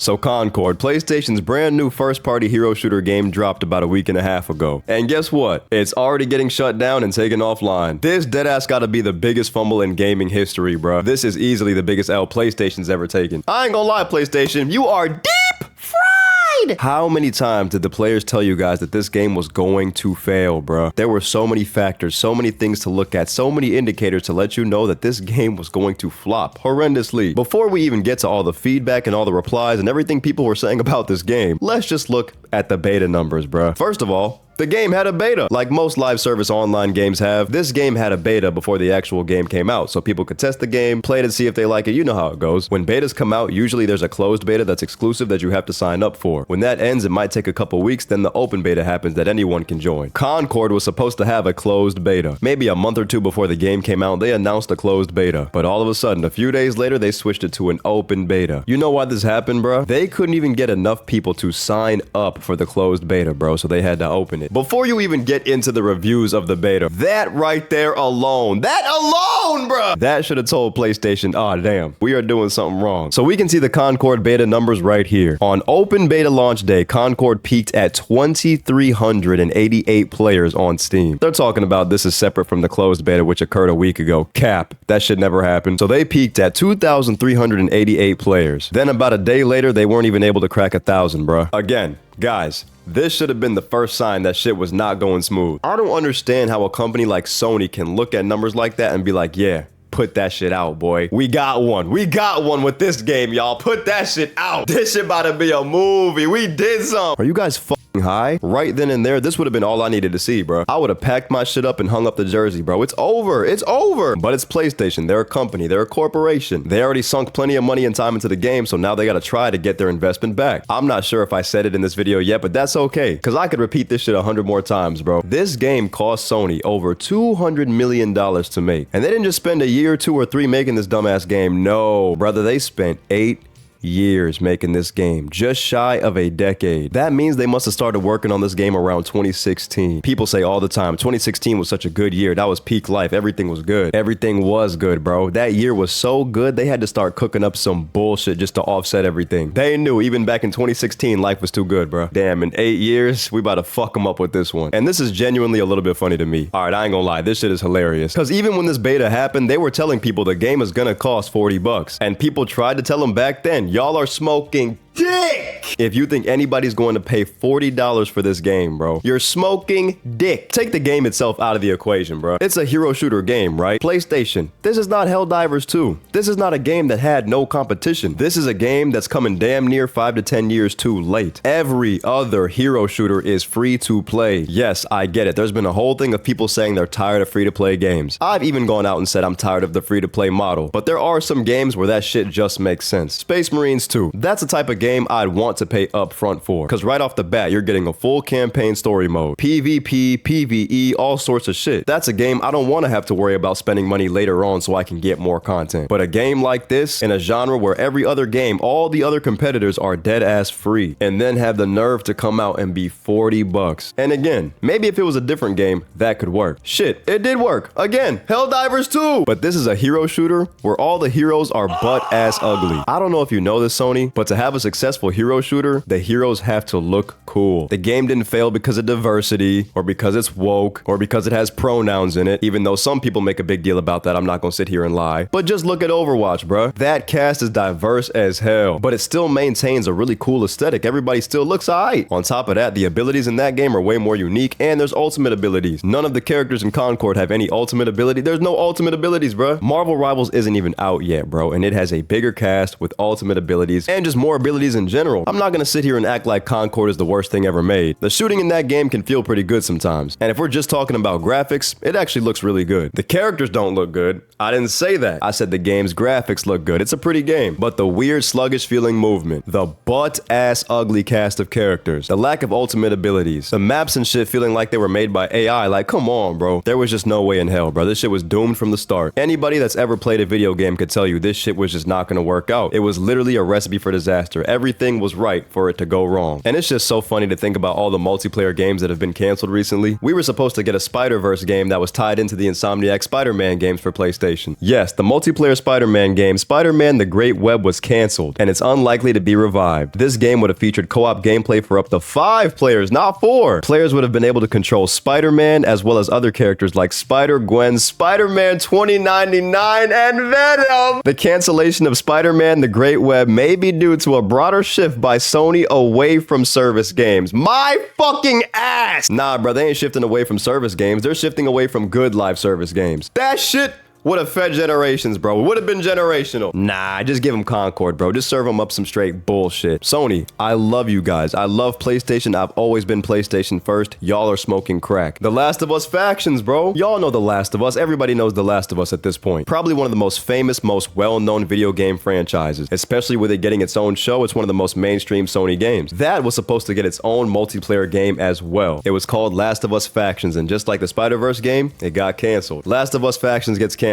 So Concord, PlayStation's brand new first-party hero shooter game dropped about a week and a half ago. And guess what? It's already getting shut down and taken offline. This deadass gotta be the biggest fumble in gaming history, bruh. This is easily the biggest L PlayStation's ever taken. I ain't gonna lie, PlayStation, you are deep fried! How many times did the players tell you guys that this game was going to fail, bruh? There were so many factors, so many things to look at, so many indicators to let you know that this game was going to flop horrendously. Before we even get to all the feedback and all the replies and everything people were saying about this game, let's just look at the beta numbers, bruh. First of all, the game had a beta. Like most live service online games have, this game had a beta before the actual game came out, so people could test the game, play it and see if they like it. You know how it goes. When betas come out, usually there's a closed beta that's exclusive that you have to sign up for. When that ends, it might take a couple weeks, then the open beta happens that anyone can join. Concord was supposed to have a closed beta. Maybe a month or two before the game came out, they announced a closed beta. But all of a sudden, a few days later, they switched it to an open beta. You know why this happened, bro? They couldn't even get enough people to sign up for the closed beta, bro, so they had to open it. Before you even get into the reviews of the beta, that right there alone, bruh, that should have told PlayStation, oh damn, we are doing something wrong. So we can see the Concord beta numbers right here. On open beta launch day, Concord peaked at 2,388 players on Steam. They're talking about this is separate from the closed beta, which occurred a week ago. Cap, that shit never happened. So they peaked at 2,388 players. Then about a day later, they weren't even able to crack 1,000, bruh. Again, guys, this should have been the first sign that shit was not going smooth. I don't understand how a company like Sony can look at numbers like that and be like, yeah, put that shit out, boy. We got one. We got one with this game, y'all. Put that shit out. This shit about to be a movie. We did something. Are you guys high? Right then and there, this would have been all I needed to see, bro. I would have packed my shit up and hung up the jersey, bro. It's over. It's over. But it's PlayStation. They're a company. They're a corporation. They already sunk plenty of money and time into the game, so now they gotta try to get their investment back. I'm not sure if I said it in this video yet, but that's okay, because I could repeat this shit 100 more times, bro. This game cost Sony over $200 million to make. And they didn't just spend a year, 2 or 3 making this dumbass game. No, brother, they spent 8 years making this game, just shy of a decade. That means they must have started working on this game around 2016. People say all the time, 2016 was such a good year. That was peak life. Everything was good. Everything was good, bro. That year was so good, they had to start cooking up some bullshit just to offset everything. They knew even back in 2016, life was too good, bro. Damn, in 8 years, we about to fuck them up with this one. And this is genuinely a little bit funny to me. All right, I ain't gonna lie, this shit is hilarious. Because even when this beta happened, they were telling people the game is gonna cost 40 bucks. And people tried to tell them back then, y'all are smoking dick if you think anybody's going to pay $40 for this game, bro. You're smoking dick. Take the game itself out of the equation, bro. It's a hero shooter game, right? PlayStation, this is not Helldivers 2. This is not a game that had no competition. This is a game that's coming damn near 5 to 10 years too late. Every other hero shooter is free to play. Yes, I get it. There's been a whole thing of people saying they're tired of free to play games. I've even gone out and said I'm tired of the free to play model, but there are some games where that shit just makes sense. Space Marines 2. That's the type of game I'd want to pay up front for, because right off the bat you're getting a full campaign story mode, PvP, PvE, all sorts of shit. That's a game I don't want to have to worry about spending money later on so I can get more content. But a game like this, in a genre where every other game, all the other competitors are dead ass free, and then have the nerve to come out and be 40 bucks. And again, maybe if it was a different game, that could work. Shit, it did work. Again, Helldivers 2. But this is a hero shooter where all the heroes are butt ass ugly. I don't know if you know this, Sony, but to have a successful hero shooter, the heroes have to look cool. The game didn't fail because of diversity, or because it's woke, or because it has pronouns in it, even though some people make a big deal about that. I'm not gonna sit here and lie. But just look at Overwatch, bruh. That cast is diverse as hell, but it still maintains a really cool aesthetic. Everybody still looks alright. On top of that, the abilities in that game are way more unique, and there's ultimate abilities. None of the characters in Concord have any ultimate ability. There's no ultimate abilities, bruh. Marvel Rivals isn't even out yet, bro, and it has a bigger cast with ultimate abilities, and just more abilities in general. I'm not gonna sit here and act like Concord is the worst thing ever made. The shooting in that game can feel pretty good sometimes. And if we're just talking about graphics, it actually looks really good. The characters don't look good. I didn't say that. I said the game's graphics look good. It's a pretty game. But the weird sluggish feeling movement, the butt-ass ugly cast of characters, the lack of ultimate abilities, the maps and shit feeling like they were made by AI, like come on, bro. There was just no way in hell, bro. This shit was doomed from the start. Anybody that's ever played a video game could tell you this shit was just not gonna work out. It was literally a recipe for disaster. Everything was right. right for it to go wrong. And it's just so funny to think about all the multiplayer games that have been canceled recently. We were supposed to get a Spider-Verse game that was tied into the Insomniac Spider-Man games for PlayStation. Yes, the multiplayer Spider-Man game, Spider-Man The Great Web, was canceled, and it's unlikely to be revived. This game would have featured co-op gameplay for up to 5 players, not 4. Players would have been able to control Spider-Man as well as other characters like Spider-Gwen, Spider-Man 2099, and Venom. The cancellation of Spider-Man The Great Web may be due to a broader shift by Sony away from service games. My fucking ass! Nah, bro, they ain't shifting away from service games. They're shifting away from good live service games. That shit would have fed generations, bro. It would have been generational. Nah, just give them Concord, bro. Just serve them up some straight bullshit. Sony, I love you guys. I love PlayStation. I've always been PlayStation first. Y'all are smoking crack. The Last of Us factions, bro. Y'all know The Last of Us. Everybody knows The Last of Us at this point. Probably one of the most famous, most well-known video game franchises. Especially with it getting its own show, it's one of the most mainstream Sony games. That was supposed to get its own multiplayer game as well. It was called Last of Us Factions, and just like the Spider-Verse game, it got canceled. Last of Us Factions gets canceled,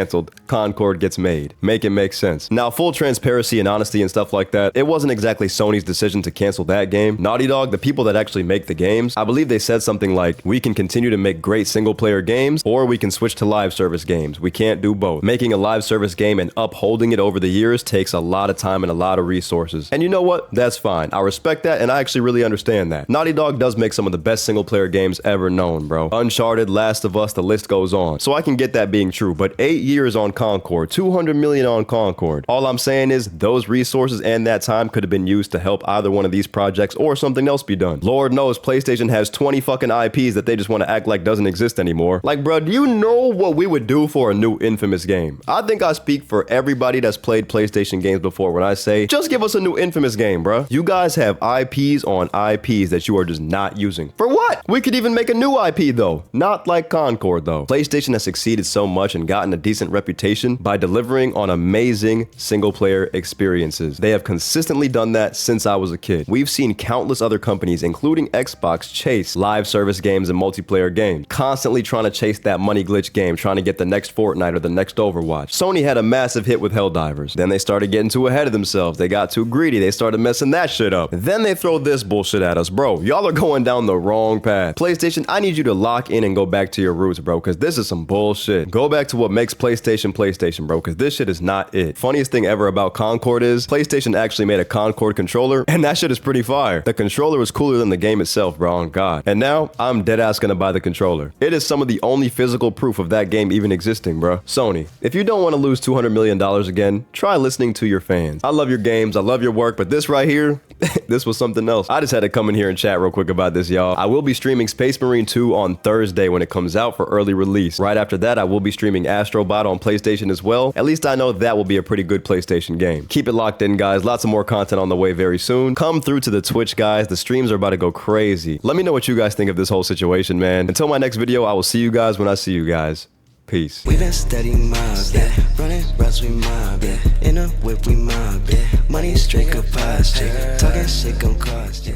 Concord gets made. Make it make sense. Now, full transparency and honesty and stuff like that, it wasn't exactly Sony's decision to cancel that game. Naughty Dog, the people that actually make the games, I believe they said something like, we can continue to make great single-player games, or we can switch to live service games. We can't do both. Making a live service game and upholding it over the years takes a lot of time and a lot of resources. And you know what? That's fine. I respect that, and I actually really understand that. Naughty Dog does make some of the best single-player games ever known, bro. Uncharted, Last of Us, the list goes on. So I can get that being true, but 8 years on Concord, 200 million on Concord. All I'm saying is those resources and that time could have been used to help either one of these projects or something else be done. Lord knows PlayStation has 20 fucking IPs that they just want to act like doesn't exist anymore. Like, bro, do you know what we would do for a new Infamous game? I think I speak for everybody that's played PlayStation games before when I say, just give us a new Infamous game, bro. You guys have IPs on IPs that you are just not using. For what? We could even make a new IP though. Not like Concord though. PlayStation has succeeded so much and gotten a decent reputation by delivering on amazing single-player experiences. They have consistently done that since I was a kid. We've seen countless other companies, including Xbox, chase live service games and multiplayer games, constantly trying to chase that money glitch game, trying to get the next Fortnite or the next Overwatch. Sony had a massive hit with Helldivers. Then they started getting too ahead of themselves. They got too greedy. They started messing that shit up. Then they throw this bullshit at us. Bro, y'all are going down the wrong path. PlayStation, I need you to lock in and go back to your roots, bro, because this is some bullshit. Go back to what makes PlayStation, bro, because this shit is not it. Funniest thing ever about Concord is PlayStation actually made a Concord controller, and that shit is pretty fire. The controller is cooler than the game itself, bro, on God. And now, I'm dead ass gonna buy the controller. It is some of the only physical proof of that game even existing, bro. Sony, if you don't want to lose $200 million again, try listening to your fans. I love your games, I love your work, but this right here, this was something else. I just had to come in here and chat real quick about this, y'all. I will be streaming Space Marine 2 on Thursday when it comes out for early release. Right after that, I will be streaming Astro Bot on PlayStation as well. At least I know that will be a pretty good PlayStation game. Keep it locked in, guys. Lots of more content on the way very soon. Come through to the Twitch, guys. The streams are about to go crazy. Let me know what you guys think of this whole situation, man. Until my next video, I will see you guys when I see you guys. Peace. We been studying mob, yeah. Running routes, we mob, yeah. In a whip, we mob, yeah. Money straight up, talking shit gon' cost, yeah.